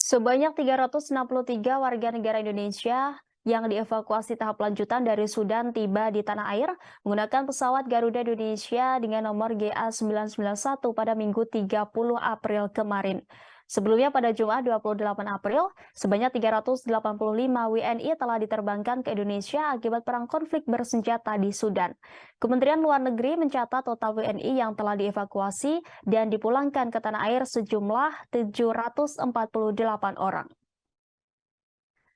Sebanyak 363 warga negara Indonesia yang dievakuasi tahap lanjutan dari Sudan tiba di tanah air menggunakan pesawat Garuda Indonesia dengan nomor GA991 pada Minggu 30 April kemarin. Sebelumnya pada Jumat 28 April, sebanyak 385 WNI telah diterbangkan ke Indonesia akibat perang konflik bersenjata di Sudan. Kementerian Luar Negeri mencatat total WNI yang telah dievakuasi dan dipulangkan ke tanah air sejumlah 748 orang.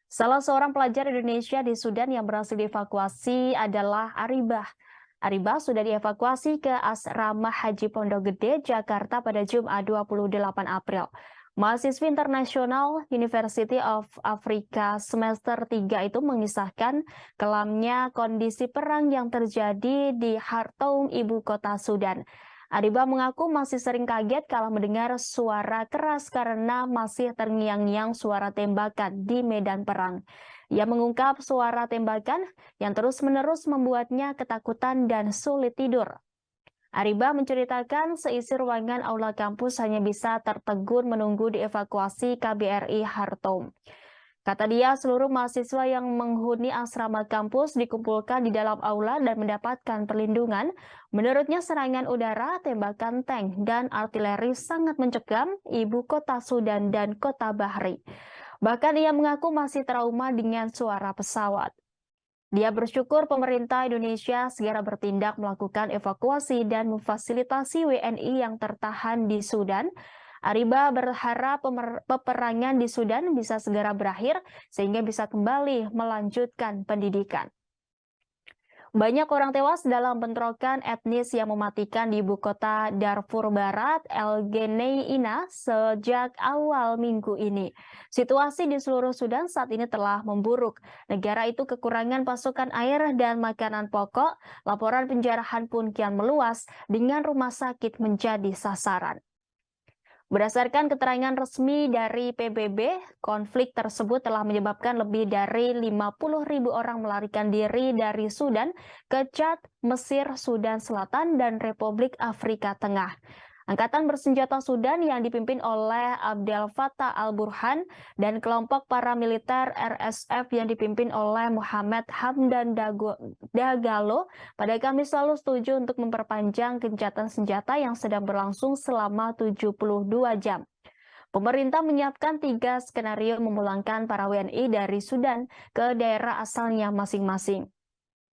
Salah seorang pelajar Indonesia di Sudan yang berhasil dievakuasi adalah Aribah. Aribah sudah dievakuasi ke Asrama Haji Pondok Gede, Jakarta pada Jumat 28 April. Mahasiswi internasional University of Africa semester 3 itu mengisahkan kelamnya kondisi perang yang terjadi di Khartoum, ibu kota Sudan. Aribah mengaku masih sering kaget kalau mendengar suara keras karena masih terngiang-ngiang suara tembakan di medan perang. Ia mengungkap suara tembakan yang terus-menerus membuatnya ketakutan dan sulit tidur. Aribah menceritakan seisi ruangan aula kampus hanya bisa tertegun menunggu dievakuasi KBRI Khartoum. Kata dia, seluruh mahasiswa yang menghuni asrama kampus dikumpulkan di dalam aula dan mendapatkan perlindungan. Menurutnya serangan udara, tembakan tank, dan artileri sangat mencekam ibu kota Sudan dan kota Bahri. Bahkan ia mengaku masih trauma dengan suara pesawat. Dia bersyukur pemerintah Indonesia segera bertindak melakukan evakuasi dan memfasilitasi WNI yang tertahan di Sudan. Aribah berharap peperangan di Sudan bisa segera berakhir sehingga bisa kembali melanjutkan pendidikan. Banyak orang tewas dalam bentrokan etnis yang mematikan di ibu kota Darfur Barat, El Geneina, sejak awal minggu ini. Situasi di seluruh Sudan saat ini telah memburuk. Negara itu kekurangan pasokan air dan makanan pokok. Laporan penjarahan pun kian meluas dengan rumah sakit menjadi sasaran. Berdasarkan keterangan resmi dari PBB, konflik tersebut telah menyebabkan lebih dari 50.000 orang melarikan diri dari Sudan ke Chad, Mesir, Sudan Selatan, dan Republik Afrika Tengah. Angkatan bersenjata Sudan yang dipimpin oleh Abdel Fattah al-Burhan dan kelompok paramiliter RSF yang dipimpin oleh Muhammad Hamdan Dagalo pada Kamis lalu setuju untuk memperpanjang gencatan senjata yang sedang berlangsung selama 72 jam. Pemerintah menyiapkan 3 skenario memulangkan para WNI dari Sudan ke daerah asalnya masing-masing.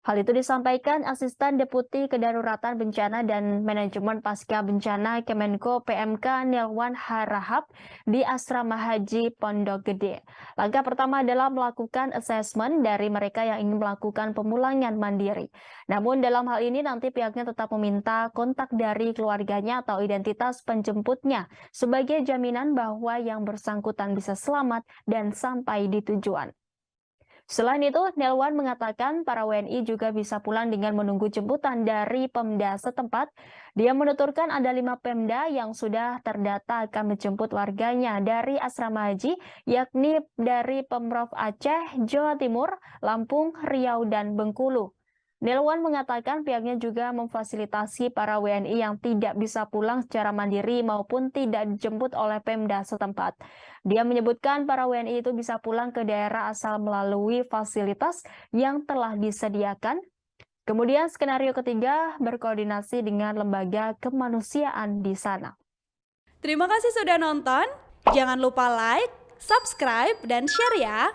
Hal itu disampaikan Asisten Deputi Kedaruratan Bencana dan Manajemen Pasca Bencana Kemenko PMK Nilwan Harahap di Asrama Haji Pondok Gede. Langkah pertama adalah melakukan asesmen dari mereka yang ingin melakukan pemulangan mandiri. Namun dalam hal ini nanti pihaknya tetap meminta kontak dari keluarganya atau identitas penjemputnya sebagai jaminan bahwa yang bersangkutan bisa selamat dan sampai di tujuan. Selain itu, Nilwan mengatakan para WNI juga bisa pulang dengan menunggu jemputan dari Pemda setempat. Dia menuturkan ada 5 Pemda yang sudah terdata akan menjemput warganya dari asrama haji, yakni dari Pemprov Aceh, Jawa Timur, Lampung, Riau, dan Bengkulu. Nilwan mengatakan pihaknya juga memfasilitasi para WNI yang tidak bisa pulang secara mandiri maupun tidak dijemput oleh Pemda setempat. Dia menyebutkan para WNI itu bisa pulang ke daerah asal melalui fasilitas yang telah disediakan. Kemudian skenario ketiga berkoordinasi dengan lembaga kemanusiaan di sana. Terima kasih sudah nonton. Jangan lupa like, subscribe, dan share ya.